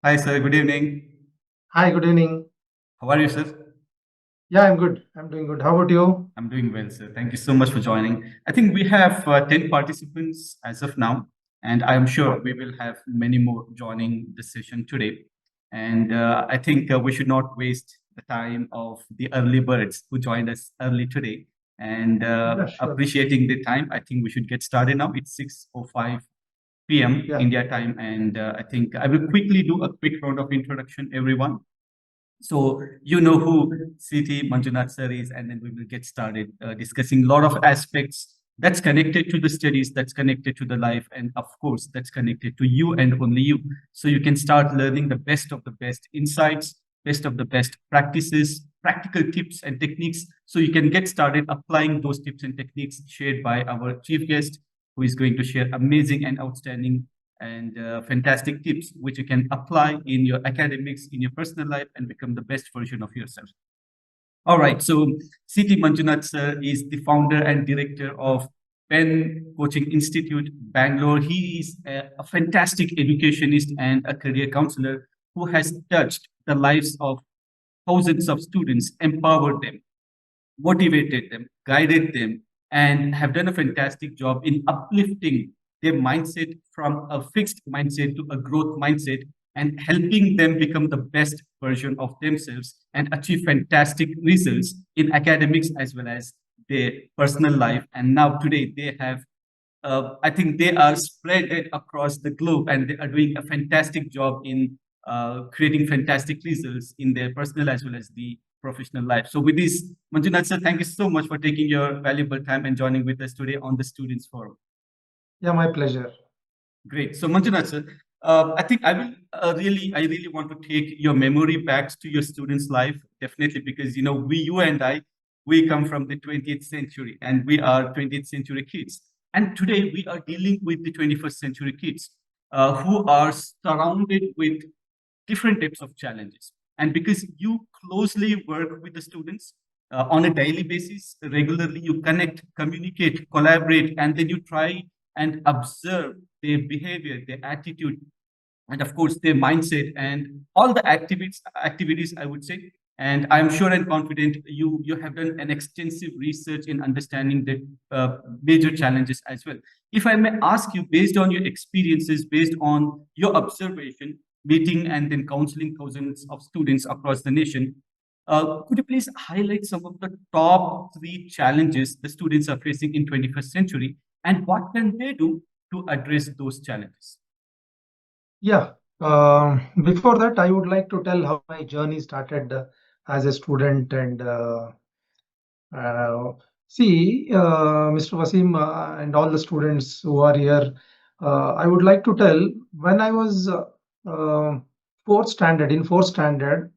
Hi, sir. Good evening. Hi, good evening. How are you, sir? Yeah, I'm good. I'm doing good. How about you? I'm doing well, sir. Thank you so much for joining. I think we have 10 participants as of now, and I'm sure we will have many more joining the session today. And I think we should not waste the time of the early birds who joined us early today. And Yeah, sure. appreciating the time, I think we should get started now. It's 6:05 p.m. Yeah, India time, and I think I will quickly do a quick round of introduction, everyone. So you know who CT Manjunath sir is, and then we will get started discussing a lot of aspects that's connected to the studies, that's connected to the life, and of course, that's connected to you and only you. So you can start learning the best of the best insights, best of the best practices, practical tips and techniques. So you can get started applying those tips and techniques shared by our chief guest, who is going to share amazing and outstanding and fantastic tips which you can apply in your academics, in your personal life, and become the best version of yourself. All right. So CT Manjunath sir is the founder and director of Penn Coaching Institute, Bangalore. He is a fantastic educationist and a career counselor who has touched the lives of thousands of students, empowered them, motivated them, guided them, and have done a fantastic job in uplifting their mindset from a fixed mindset to a growth mindset and helping them become the best version of themselves and achieve fantastic results in academics as well as their personal life. And now today they have I think they are spread it across the globe and they are doing a fantastic job in creating fantastic results in their personal as well as the professional life. So with this, Manjunath sir, thank you so much for taking your valuable time and joining with us today on the Students Forum. yeah, my pleasure. Great. So Manjunath sir, I think I really want to take your memory back to your students' life, definitely, because you and I, we come from the 20th century, and we are 20th century kids, and today we are dealing with the 21st century kids, who are surrounded with different types of challenges. And because you closely work with the students on a daily basis, regularly you connect, communicate, collaborate, and then you try and observe their behavior, their attitude, and of course their mindset and all the activities I would say. And I'm sure and confident you have done an extensive research in understanding the major challenges as well. If I may ask you, based on your experiences, based on your observation, meeting and then counseling thousands of students across the nation, could you please highlight some of the top three challenges the students are facing in 21st century, and what can they do to address those challenges? Yeah. Before that, I would like to tell how my journey started as a student and uh, see, Mr. Wasim and all the students who are here. I would like to tell when I was fourth standard,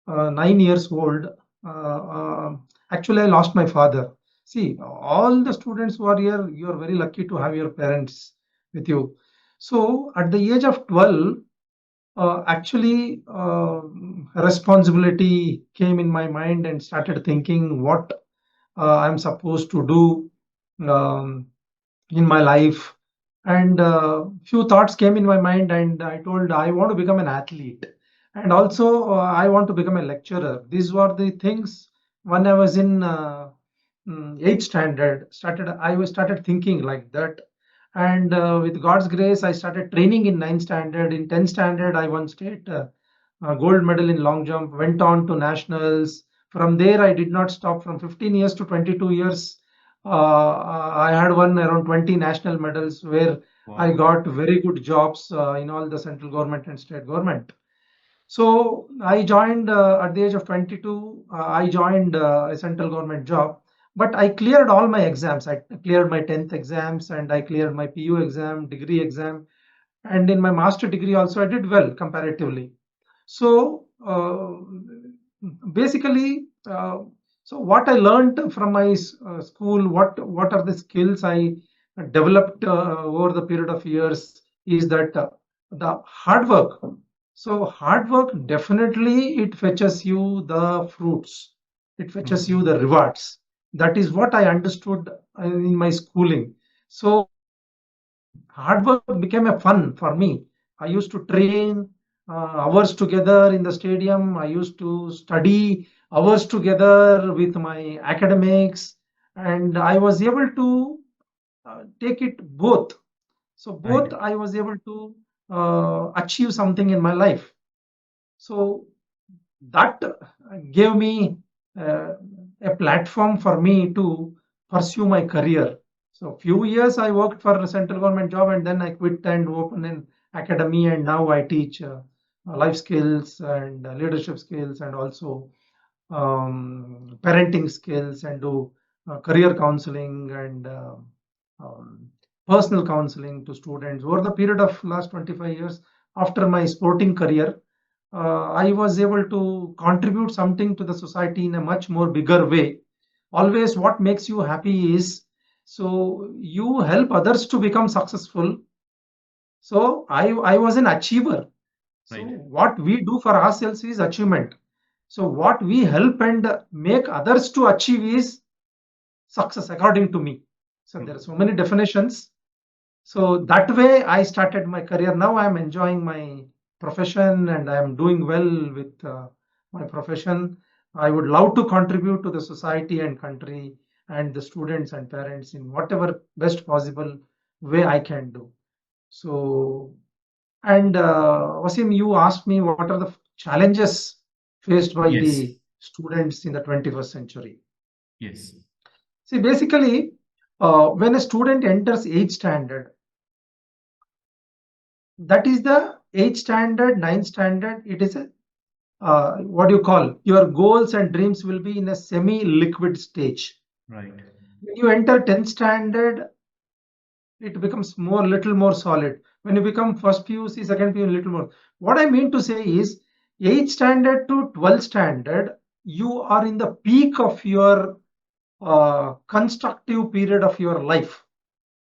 9 years old. Uh, uh, Actually, I lost my father. See, all the students who are here, you are very lucky to have your parents with you. So, at the age of 12, responsibility came in my mind and started thinking what I'm supposed to do um, in my life. And few thoughts came in my mind, and I told I want to become an athlete, and also I want to become a lecturer. These were the things when I was in eighth standard. Started thinking like that, and with God's grace, I started training in ninth standard. In 10th standard, I won state gold medal in long jump. Went on to nationals. From there, I did not stop. From 15 years to 22 years, I had won around 20 national medals where I Wow. got very good jobs in all the central government and state government. So I joined at the age of 22. I joined a central government job, but I cleared all my exams. I cleared my 10th exams and I cleared my PU exam, degree exam, and in my master degree also I did well comparatively. So basically, so what I learned from my school, what are the skills I developed over the period of years is that the hard work. So hard work definitely it fetches you the fruits, it fetches you the Mhm. rewards. That is what I understood in my schooling. So hard work became a fun for me. I used to train. hours together in the stadium. I used to study hours together with my academics, and I was able to take it both. So Right. both I was able to achieve something in my life. So that gave me uh, a platform for me to pursue my career. So few years I worked for a central government job, and then I quit and opened an academy, and now I teach life skills and leadership skills, and also parenting skills, and do career counseling and um, personal counseling to students. Over the period of last 25 years, after my sporting career, I was able to contribute something to the society in a much more bigger way. Always, what makes you happy is, so you help others to become successful. So I was an achiever. So Right. what we do for ourselves is achievement. So what we help and make others to achieve is success, according to me. So there are True. so many definitions. So that way I started my career. Now I am enjoying my profession and I am doing well with my profession. I would love to contribute to the society and country and the students and parents in whatever best possible way I can do. So, and Wasim, you asked me what are the challenges faced by Yes. the students in the 21st century. Yes. See, basically, when a student enters 8th standard, that is the 8th standard, 9th standard. It is a what do you call, your goals and dreams will be in a semi-liquid stage. Right. When you enter 10th standard, it becomes more little more solid. When you become first PUC, second PUC, little more. What I mean to say is, 8th standard to 12th standard, you are in the peak of your constructive period of your life.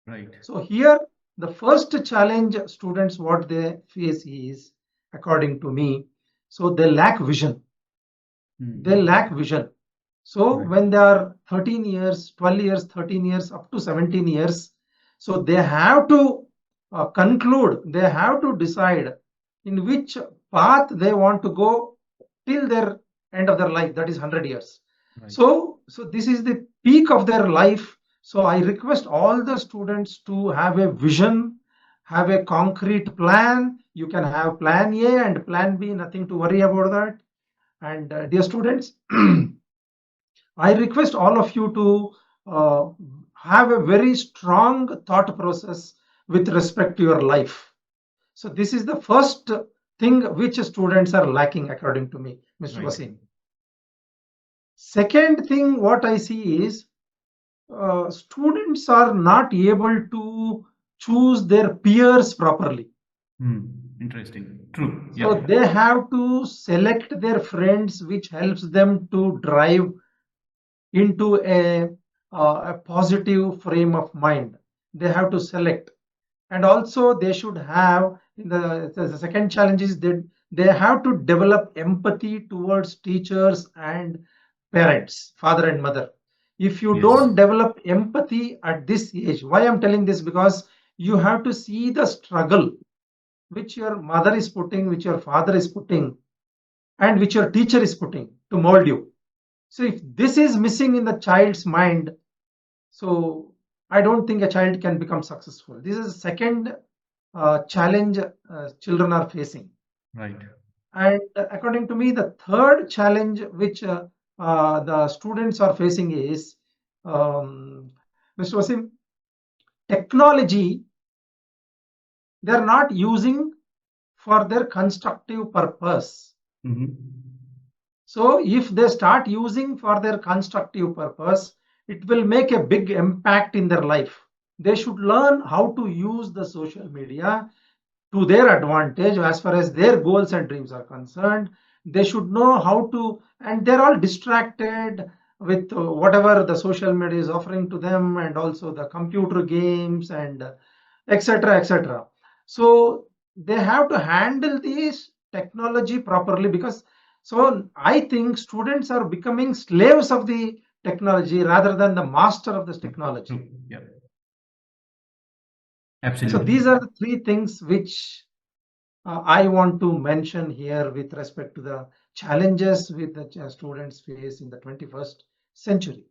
Right. So here, the first challenge students what they face is, according to me, so they lack vision. They Mm. lack vision. So Right. when they are 13 years, 12 years, 13 years, up to 17 years, so they have to conclude, they have to decide in which path they want to go till their end of their life, that is 100 years. Right. So this is the peak of their life. So I request all the students to have a vision, have a concrete plan. You can have plan A and plan B, nothing to worry about that. And dear students, I request all of you to have a very strong thought process with respect to your life. So this is the first thing which students are lacking, according to me, Mr. Right. Wasim. Second thing, what I see is students are not able to choose their peers properly. Interesting. True. So Yeah. they have to select their friends, which helps them to drive into a positive frame of mind. They have to select, and also they should have, in the second challenge is that they have to develop empathy towards teachers and parents, father and mother. If you Yes. don't develop empathy at this age, why I'm telling this, because you have to see the struggle which your mother is putting, which your father is putting, and which your teacher is putting to mold you. So if this is missing in the child's mind, so I don't think a child can become successful. This is the second challenge children are facing. Right. And according to me, the third challenge which the students are facing is, Mr. Wasim, technology they're not using for their constructive purpose. Mm-hmm. So if they start using for their constructive purpose, it will make a big impact in their life. They should learn how to use the social media to their advantage as far as their goals and dreams are concerned. They should know how to, and they're all distracted with whatever the social media is offering to them, and also the computer games and etc etc. So they have to handle this technology properly, because so I think students are becoming slaves of the technology rather than the master of this technology. True. Yeah. So Absolutely. these are the three things which I want to mention here with respect to the challenges with the students face in the 21st century.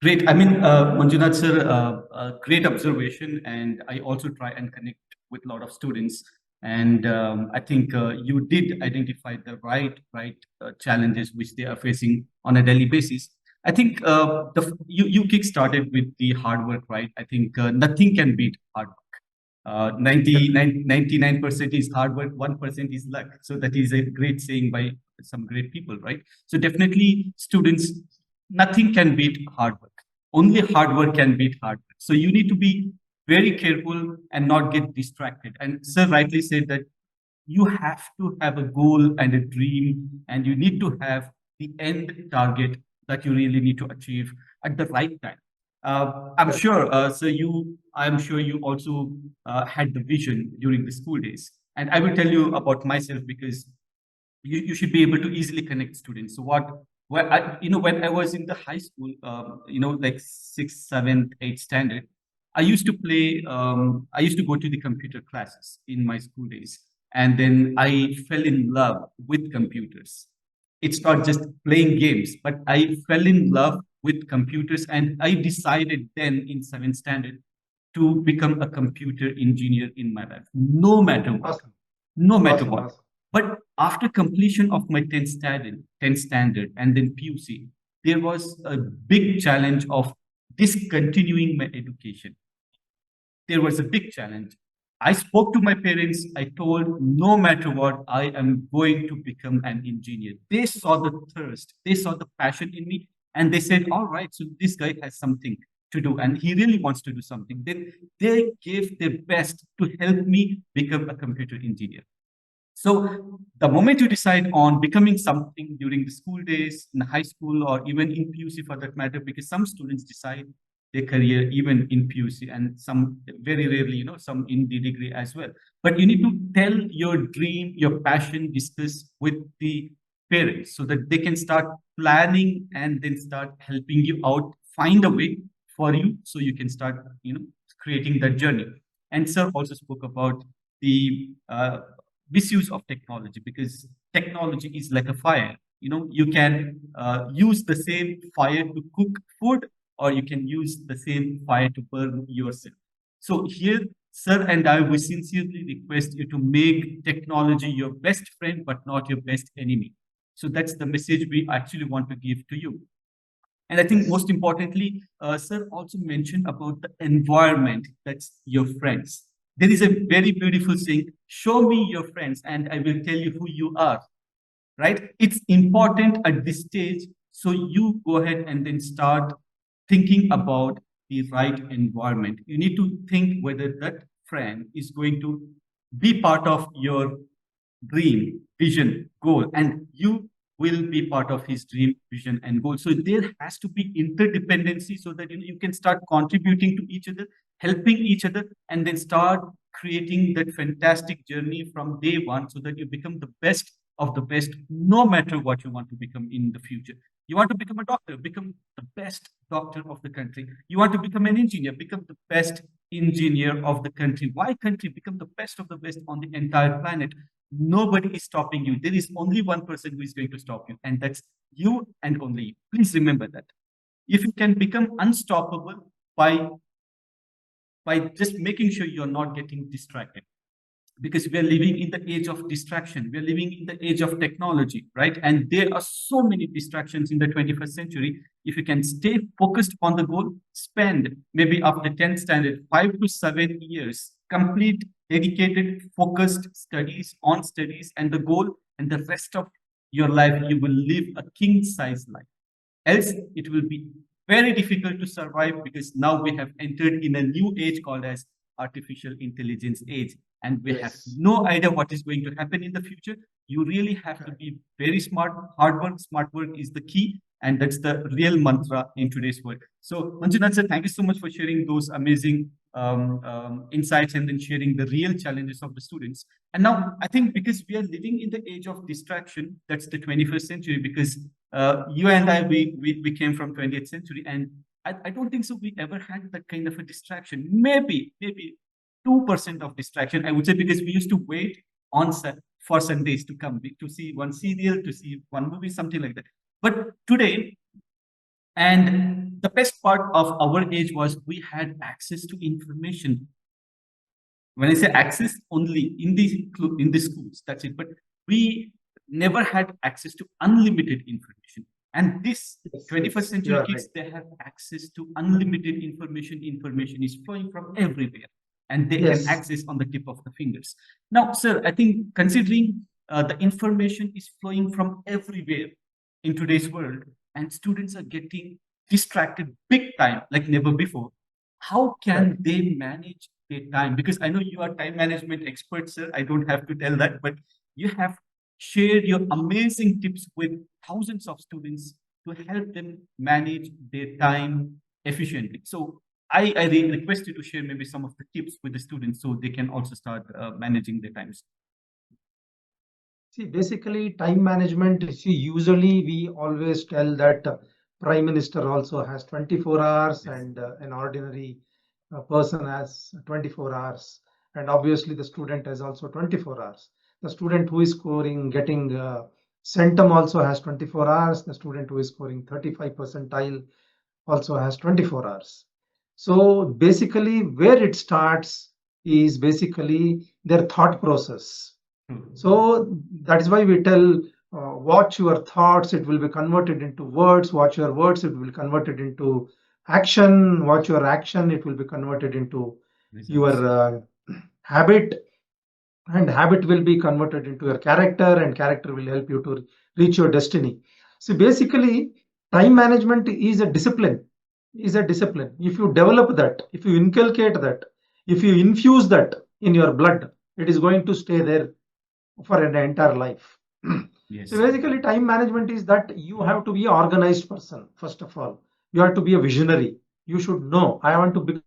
Great. I mean, Manjunath sir, great observation, and I also try and connect with a lot of students. And I think you did identify the right challenges which they are facing on a daily basis. I think you kick started with the hard work, right? I think nothing can beat hard work. 99% is hard work, 1% is luck. So that is a great saying by some great people, right? So definitely, students, nothing can beat hard work. Only hard work can beat hard work. So you need to be very careful and not get distracted. And sir rightly said that you have to have a goal and a dream, and you need to have the end target that you really need to achieve at the right time. I'm Correct. sure, I'm sure you also had the vision during the school days. And I will tell you about myself because you should be able to easily connect students. So when I was in the high school, like sixth, seventh, eighth standard, I used to go to the computer classes in my school days. And then I fell in love with computers. It's not just playing games, but I fell in love with computers. And I decided then in seventh standard to become a computer engineer in my life, no matter what, Awesome. no matter Awesome. what. Awesome. But after completion of my 10th standard and then PUC, there was a big challenge of discontinuing my education. There was a big challenge. I spoke to my parents. I told, no matter what, I am going to become an engineer. They saw the thirst, they saw the passion in me, and they said, all right, so this guy has something to do and he really wants to do something. Then they gave their best to help me become a computer engineer. So the moment you decide on becoming something during the school days, in high school, or even in PUC for that matter, because some students decide their career even in PUC, and some very rarely, some in the degree as well. But you need to tell your dream, your passion, discuss with the parents so that they can start planning and then start helping you out, find a way for you so you can start, creating that journey. And sir also spoke about the misuse of technology, because technology is like a fire. You can use the same fire to cook food, or you can use the same fire to burn yourself. So here, sir and I, we sincerely request you to make technology your best friend but not your best enemy. So that's the message we actually want to give to you. And I think Yes. most importantly, sir also mentioned about the environment. That's your friends. There is a very beautiful saying, show me your friends and I will tell you who you are, right? It's important at this stage. So you go ahead and then start thinking about the right environment. You need to think whether that friend is going to be part of your dream, vision, goal, and you will be part of his dream, vision, and goal. So there has to be interdependency so that you can start contributing to each other, helping each other, and then start creating that fantastic journey from day one so that you become the best of the best, no matter what you want to become in the future. You want to become a doctor, become the best doctor of the country. You want to become an engineer, become the best engineer of the country. Why country? Become the best of the best on the entire planet. Nobody is stopping you. There is only one person who is going to stop you, and that's you and only you. Please remember that. If you can become unstoppable by just making sure you're not getting distracted, because we are living in the age of distraction. We are living in the age of technology, right? And there are so many distractions in the 21st century. If you can stay focused on the goal, spend maybe after 10th standard, 5 to 7 years, complete, dedicated, focused studies on studies and the goal, and the rest of your life, you will live a king size life. Else, it will be very difficult to survive, because now we have entered in a new age called as artificial intelligence age, and we have Yes. no idea what is going to happen in the future. You really have to Correct. be very smart. Hard work, smart work is the key, and that's the real mantra in today's world. So, Manjunath sir, thank you so much for sharing those amazing insights and then sharing the real challenges of the students. And now, I think because we are living in the age of distraction, that's the 21st century, because you and I, we came from 20th century, and I don't think so we ever had that kind of a distraction. Maybe 2% of distraction, I would say, because we used to wait. on for Sundays to come to see one serial, to see one movie, something like that. But today, and the best part of our age was we had access to information. When I say access, only in the schools, that's it. But we never had access to unlimited information. And this Yes, 21st yes, you century are right. kids, they have access to unlimited information. Information is flowing from everywhere, and they can Yes, access on the tip of the fingers. Now, sir, I think considering the information is flowing from everywhere in today's world, and students are getting distracted big time, like never before, how right. can they manage their time? Because I know you are time management expert, sir. I don't have to tell that, but you have shared your amazing tips with thousands of students to help them manage their time efficiently. So I really request you to share maybe some of the tips with the students so they can also start managing their times. See, basically, time management, see, usually we always tell that Prime Minister also has 24 hours Yes. and an ordinary person has 24 hours. And obviously, the student has also 24 hours. The student who is scoring, getting centum also has 24 hours. The student who is scoring 35 percentile also has 24 hours. So basically, where it starts is basically their thought process. So that is why we tell watch your thoughts, it will be converted into words, watch your words, it will be converted into action, watch your action, it will be converted into Results. your habit, and habit will be converted into your character, and character will help you to reach your destiny. So basically, time management is a discipline, if you develop that, if you inculcate that, if you infuse that in your blood, it is going to stay there for an entire life. So Yes. basically, time management is that you have to be an organized person. First of all, you have to be a visionary. You should know, I want to become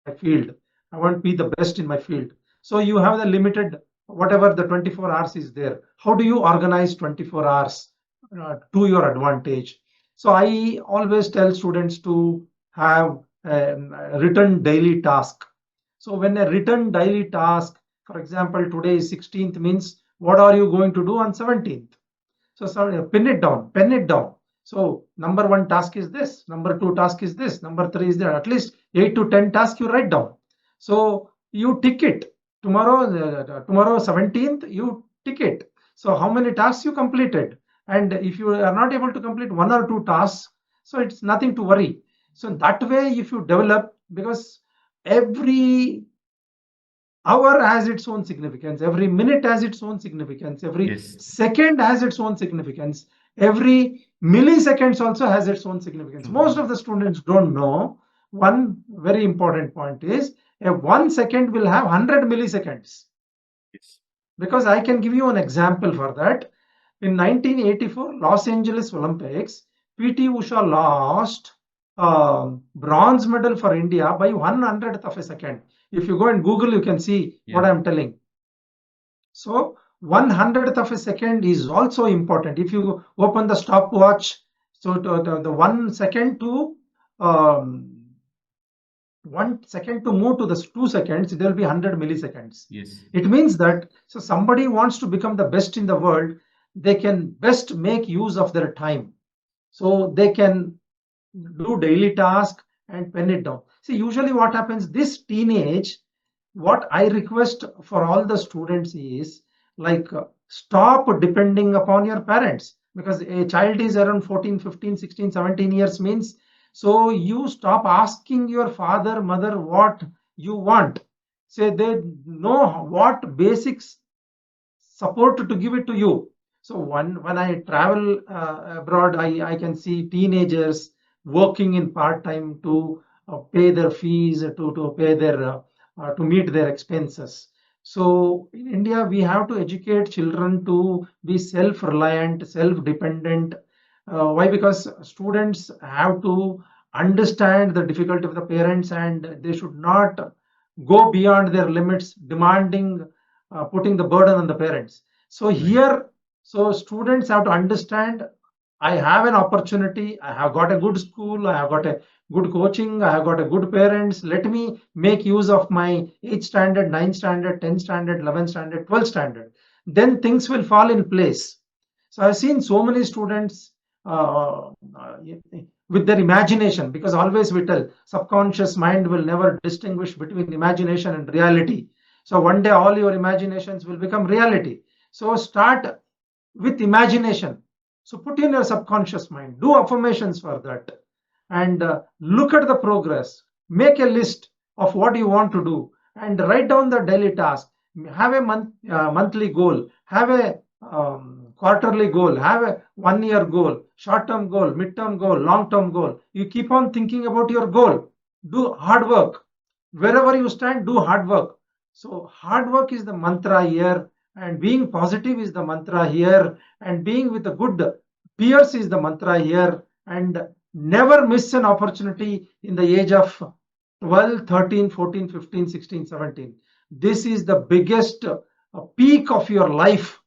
my field. I want to be the best in my field. So you have the limited, whatever the 24 hours is there. How do you organize 24 hours to your advantage? So I always tell students to have a written daily task. So when a written daily task, for example, today is 16th, means what are you going to do on 17th? So pin it down, pen it down. So number one task is this, number two task is this, number three is there. At least 8 to 10 tasks you write down. So you tick it. Tomorrow 17th, you tick it. So how many tasks you completed? And if you are not able to complete one or two tasks, so it's nothing to worry. So that way, if you develop, because every hour has its own significance, every minute has its own significance, every Yes. second has its own significance, every milliseconds also has its own significance. True. Most of the students don't know one very important point is a 1 second will have 100 milliseconds. Yes. Because I can give you an example for that. In 1984 Los Angeles Olympics, PT Usha lost bronze medal for India by 1/100th of a second. If you go and Google, you can see what Yeah. I'm telling. So 1/100th of a second is also important. If you open the stopwatch, so the 1 second to um, 1 second to move to the 2 seconds, there will be 100 milliseconds. Yes. It means that so somebody wants to become the best in the world, they can best make use of their time. So they can do daily task and pen it down. See, usually what happens this teenage, what I request for all the students is like stop depending upon your parents, because a child is around 14, 15, 16, 17 years means, so you stop asking your father, mother what you want. Say they know what basics support to give it to you. So when I travel abroad, I can see teenagers working in part time to pay their fees, to pay their to meet their expenses. So in India, we have to educate children to be self-reliant, self-dependent. Why? Because students have to understand the difficulty of the parents, and they should not go beyond their limits, demanding putting the burden on the parents. So Right. here, so students have to understand I have an opportunity. I have got a good school. I have got a good coaching. I have got a good parents. Let me make use of my 8th standard, 9th standard, 10th standard, 11th standard, 12th standard. Then things will fall in place. So I've seen so many students with their imagination, because always we tell subconscious mind will never distinguish between imagination and reality. So one day all your imaginations will become reality. So start with imagination. So put in your subconscious mind, do affirmations for that, and look at the progress. Make a list of what you want to do and write down the daily task. Have a monthly goal, have a quarterly goal, have a 1 year goal, short term goal, mid term goal, long term goal. You keep on thinking about your goal. Do hard work. Wherever you stand, do hard work. So, hard work is the mantra here, and being positive is the mantra here, and being with the good peers is the mantra here, and never miss an opportunity in the age of 12, 13, 14, 15, 16, 17. This is the biggest peak of your life.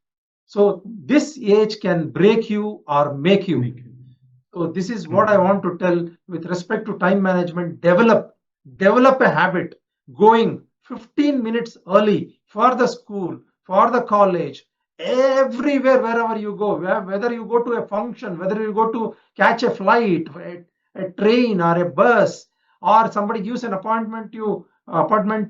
So this age can break you or make you. So this is what I want to tell with respect to time management. Develop a habit, going 15 minutes early for the school, for the college, everywhere, wherever you go, whether you go to a function, whether you go to catch a flight, a train or a bus, or somebody gives an appointment to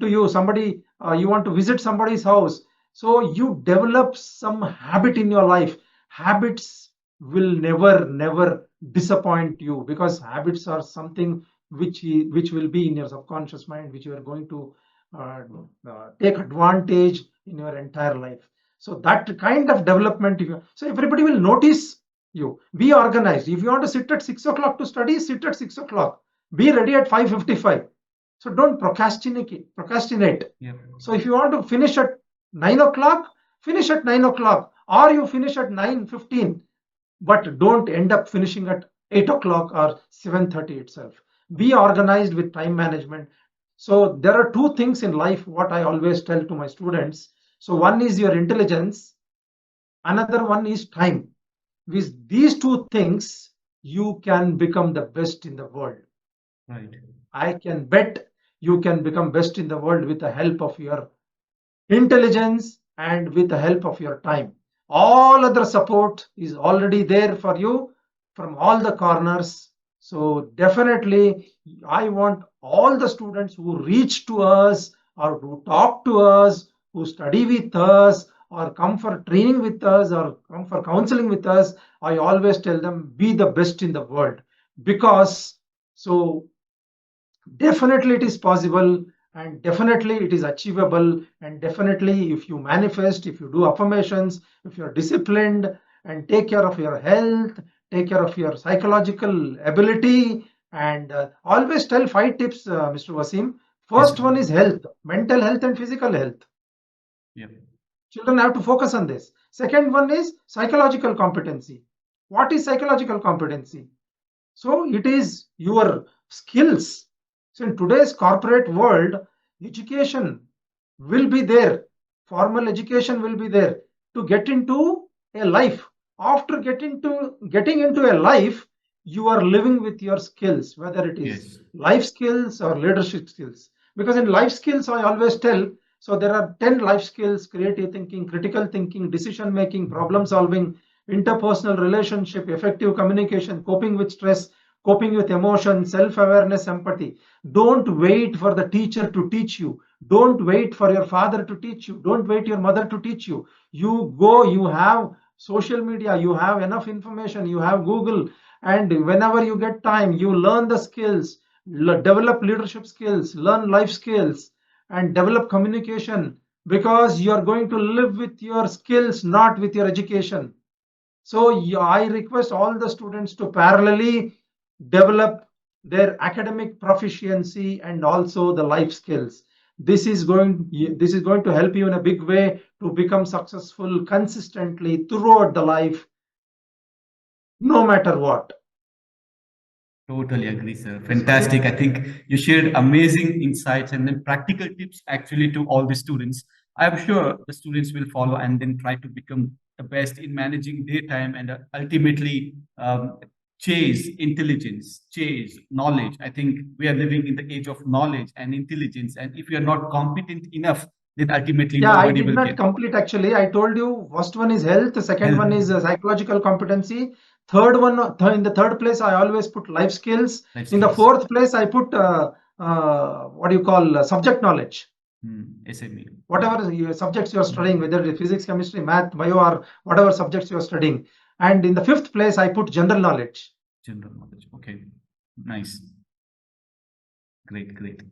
you, somebody you want to visit somebody's house. So you develop some habit in your life. Habits will never disappoint you, because habits are something which will be in your subconscious mind, which you are going to uh, take advantage in your entire life. So that kind of development, so everybody will notice you. Be organized. If you want to sit at 6 o'clock to study, sit at 6 o'clock. Be ready at 5:55. So don't procrastinate. Yeah. So if you want to finish at 9 o'clock, finish at 9 o'clock, or you finish at 9:15, but don't end up finishing at 8 o'clock or 7:30 itself. Be organized with time management. So there are two things in life what I always tell to my students. So one is your intelligence, another one is time. With these two things, you can become the best in the world. Right. I can bet you can become best in the world with the help of your intelligence and with the help of your time. All other support is already there for you from all the corners. So definitely, I want all the students who reach to us or who talk to us, who study with us, or come for training with us, or come for counseling with us. I always tell them, be the best in the world, because so definitely it is possible, and definitely it is achievable, and definitely if you manifest, if you do affirmations, if you're disciplined and take care of your health, take care of your psychological ability, and always tell 5 tips, Mr. Wasim. Yes, First sir. one is health, mental health and physical health. Yeah. Children have to focus on this. Second one is psychological competency. What is psychological competency? So it is your skills. So in today's corporate world, education will be there, formal education will be there to get into a life. After getting into a life, you are living with your skills, whether it is Yes. life skills or leadership skills. Because in life skills, I always tell, so there are 10 life skills: creative thinking, critical thinking, decision making, problem solving, interpersonal relationship, effective communication, coping with stress, coping with emotion, self awareness, empathy. Don't wait for the teacher to teach you. Don't wait for your father to teach you. Don't wait your mother to teach you. You go, you have social media, you have enough information, you have Google, and whenever you get time, you learn the skills, develop leadership skills, learn life skills, and develop communication, because you are going to live with your skills, not with your education. So I request all the students to parallelly develop their academic proficiency and also the life skills. This is going to help you in a big way to become successful consistently throughout the life, no matter what. Totally agree, sir. Yes, Wasim? Fantastic. I think you shared amazing insights and then practical tips actually to all the students. I'm sure the students will follow and then try to become the best in managing their time and ultimately chase intelligence, chase knowledge. I think we are living in the age of knowledge and intelligence. And if you are not competent enough, then ultimately Yeah, I nobody did will not get complete actually. I told you first one is health, the second help. one is psychological competency. Third one, in the third place, I always put life skills. Life In the skills. fourth place, I put what do you call subject knowledge. SME. Whatever subjects you are studying, whether it is physics, chemistry, math, bio, or whatever subjects you are studying. And in the fifth place, I put general knowledge. General knowledge. Okay. Nice. Great, great.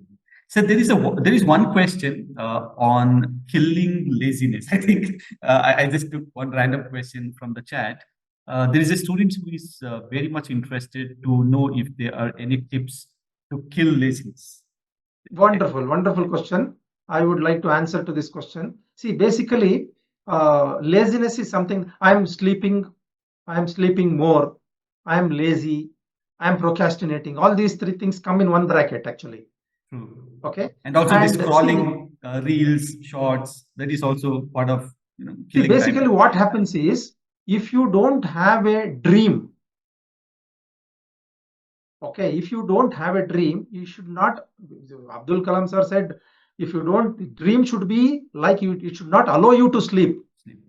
So there is one question on killing laziness. I think I just took one random question from the chat. There is a student who is very much interested to know if there are any tips to kill laziness. Wonderful, wonderful question. I would like to answer to this question. See, basically, laziness is something I am sleeping more, I am lazy, I am procrastinating. All these three things come in one bracket, actually. True. Okay. And also this And see, scrolling reels, shorts, that is also part of killing basically, time. what happens is if you don't have a dream, okay, if you don't have a dream, you should not. Abdul Kalam sir said, if you don't, dream should be like you, it should not allow you to sleep. Sleep.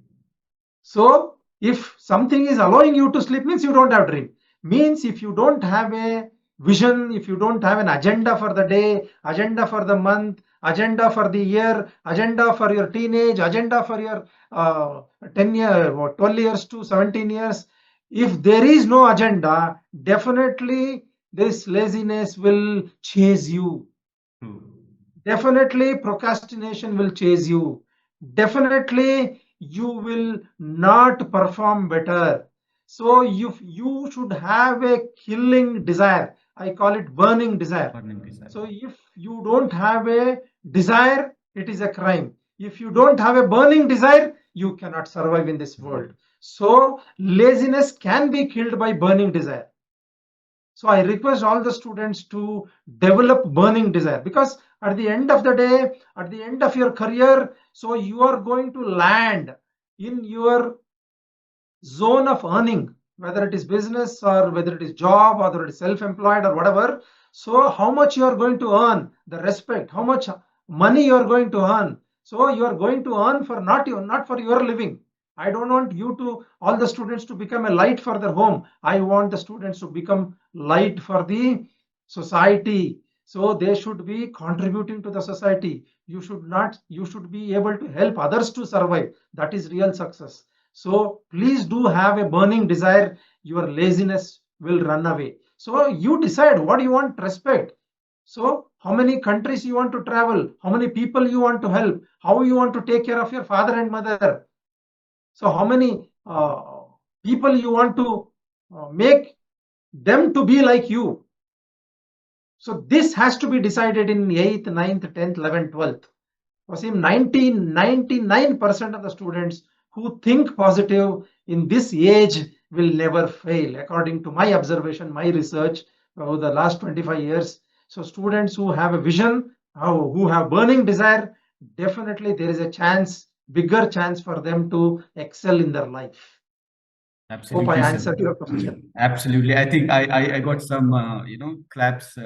So if something is allowing you to sleep, means you don't have dream. Means if you don't have a vision, if you don't have an agenda for the day, agenda for the month, agenda for the year, agenda for your teenage, agenda for your 10 year or 12 years to 17 years, if there is no agenda, definitely this laziness will chase you. True. Definitely procrastination will chase you. Definitely you will not perform better. So you should have a killing desire. I call it burning desire. Burning desire. So if you don't have a desire, it is a crime. If you don't have a burning desire, you cannot survive in this world. So laziness can be killed by burning desire. So I request all the students to develop burning desire, because at the end of the day, at the end of your career, so you are going to land in your zone of earning, whether it is business or whether it is job or whether it is self-employed or whatever. So how much you are going to earn, the respect, how much money you are going to earn. So you are going to earn for not for your living. I don't want you to all the students to become a light for their home. I want the students to become light for the society. So they should be contributing to the society. You should be able to help others to survive. That is real success. So please do have a burning desire. Your laziness will run away. So you decide what you want to respect. So how many countries you want to travel, how many people you want to help, how you want to take care of your father and mother. So how many people you want to make them to be like you. So this has to be decided in 8th, 9th, 10th, 11th, 12th. For him, 99% of the students who think positive in this age will never fail, according to my observation, my research over the last 25 years. So students who have a vision, who have burning desire, definitely there is a chance, bigger chance for them to excel in their life. Hope I Absolutely, sir. answered your question. Absolutely. I think I got some claps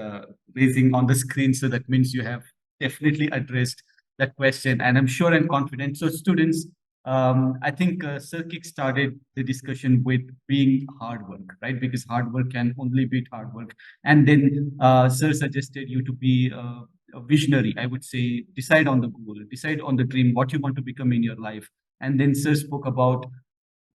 raising on the screen, so that means you have definitely addressed that question, and I'm sure and confident. So, students, I think Sir kick started the discussion with being hard work, right? Because hard work can only beat hard work, and then Sir suggested you to be a visionary. I would say decide on the goal, decide on the dream, what you want to become in your life, and then Sir spoke about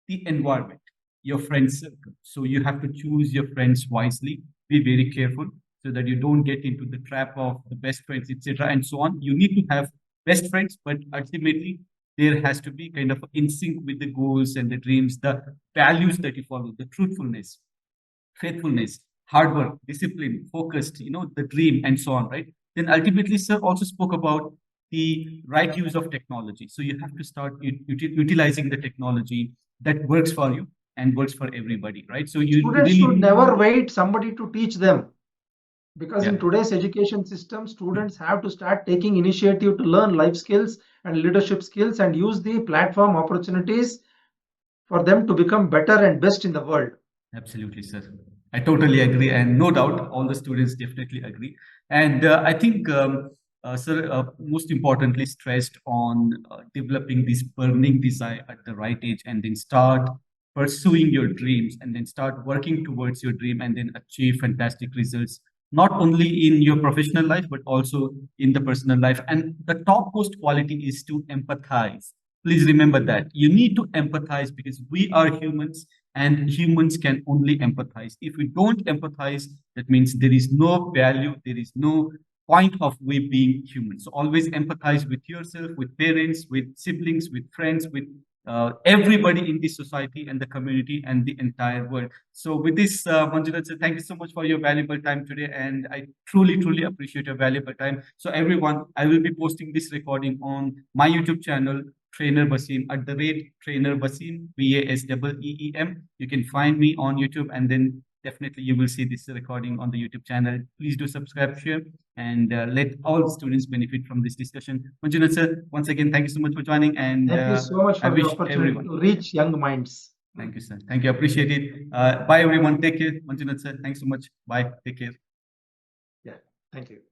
the environment, your friend circle. So you have to choose your friends wisely. Be very careful so that you don't get into the trap of the best friends, etc., and so on. You need to have best friends, but ultimately there has to be kind of in sync with the goals and the dreams, the values that you follow, the truthfulness, faithfulness, hard work, discipline, focused, the dream, and so on, right? Then ultimately, sir also spoke about the right use of technology. So you have to start utilizing the technology that works for you and works for everybody, right? So you Students should really, never wait somebody to teach them. Because yeah, in today's education system, students have to start taking initiative to learn life skills and leadership skills and use the platform opportunities for them to become better and best in the world. Absolutely, sir. I totally agree, and no doubt all the students definitely agree. And I think, sir, most importantly, stressed on developing this burning desire at the right age, and then start pursuing your dreams, and then start working towards your dream, and then achieve fantastic results, not only in your professional life, but also in the personal life. And the topmost quality is to empathize. Please remember that you need to empathize, because we are humans and humans can only empathize. If we don't empathize, that means there is no value, there is no point of we being human. So always empathize with yourself, with parents, with siblings, with friends, with everybody in this society and the community and the entire world. So with this, Manjunath sir, thank you so much for your valuable time today, and I truly, truly appreciate your valuable time. So everyone, I will be posting this recording on my YouTube channel, Trainer Basim, @Trainer Basim, BASEEEM. You can find me on YouTube, and then definitely you will see this recording on the YouTube channel. Please do subscribe, share, and let all the students benefit from this discussion. Manjunath sir, once again, thank you so much for joining, and Thank you so much I for the wish opportunity everyone. to reach young minds. Thank you, sir. Thank you. Appreciate it. Bye, everyone. Take care. Manjunath sir, thanks so much. Bye. Take care. Yeah, thank you.